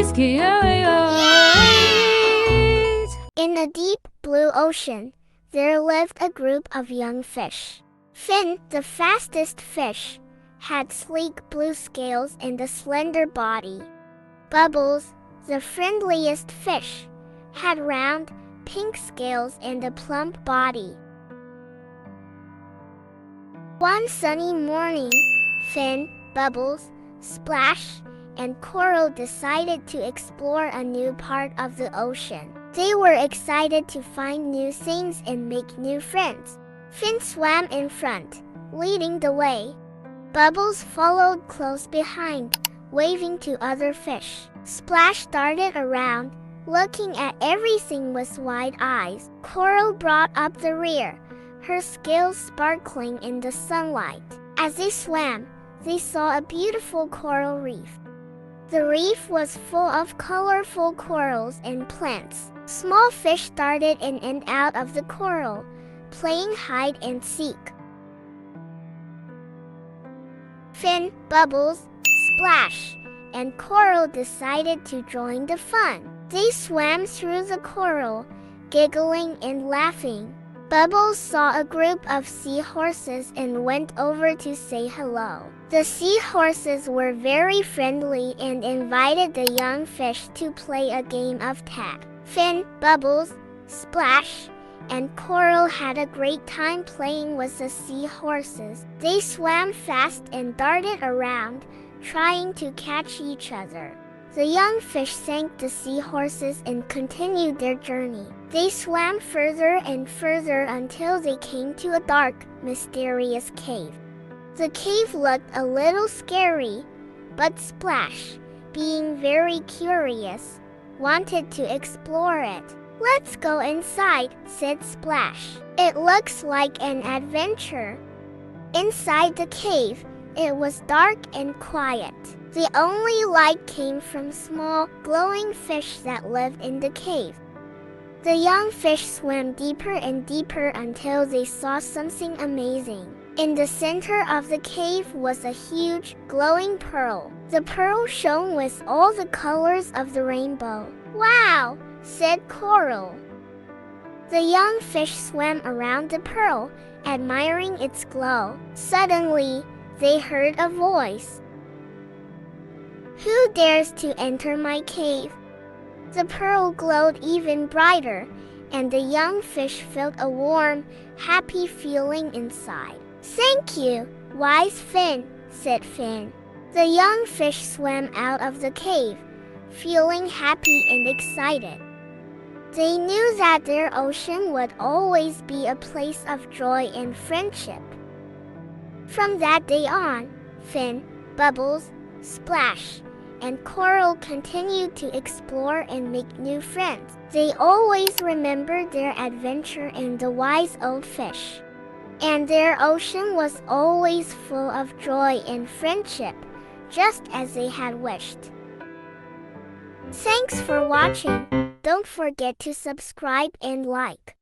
always curious. In the deep blue ocean, there lived a group of young fish. Fin, the fastest fish, had sleek blue scales and a slender body. Bubbles, the friendliest fish, had round, pink scales and a plump body. One sunny morning, Fin, Bubbles, Splash, and Coral decided to explore a new part of the ocean. They were excited to find new things and make new friends. Fin swam in front, leading the way. Bubbles followed close behind, waving to other fish. Splash darted around, looking at everything with wide eyes. Coral brought up the rear, her scales sparkling in the sunlight. As they swam, they saw a beautiful coral reef. The reef was full of colorful corals and plants. Small fish darted in and out of the coral, playing hide and seek. Fin, Bubbles, Splash, and Coral decided to join the fun. They swam through the coral, giggling and laughing. Bubbles saw a group of seahorses and went over to say hello. The seahorses were very friendly and invited the young fish to play a game of tag. Fin, Bubbles, Splash, and Coral had a great time playing with the seahorses. They swam fast and darted around, trying to catch each other. The young fish thanked the seahorses and continued their journey. They swam further and further until they came to a dark, mysterious cave. The cave looked a little scary, but Splash, being very curious, wanted to explore it. "Let's go inside," said Splash. "It looks like an adventure." Inside the cave, it was dark and quiet. The only light came from small, glowing fish that lived in the cave. The young fish swam deeper and deeper until they saw something amazing. In the center of the cave was a huge, glowing pearl. The pearl shone with all the colors of the rainbow. "Wow!" said Coral. The young fish swam around the pearl, admiring its glow. Suddenly, they heard a voice. "Who dares to enter my cave?" The pearl glowed even brighter, and the young fish felt a warm, happy feeling inside. "Thank you, wise Fin," said Fin. The young fish swam out of the cave, feeling happy and excited. They knew that their ocean would always be a place of joy and friendship. From that day on, Fin, Bubbles, Splash, and Coral continued to explore and make new friends. They always remembered their adventure in the wise old fish. And their ocean was always full of joy and friendship, just as they had wished. Thanks for watching. Don't forget to subscribe and like.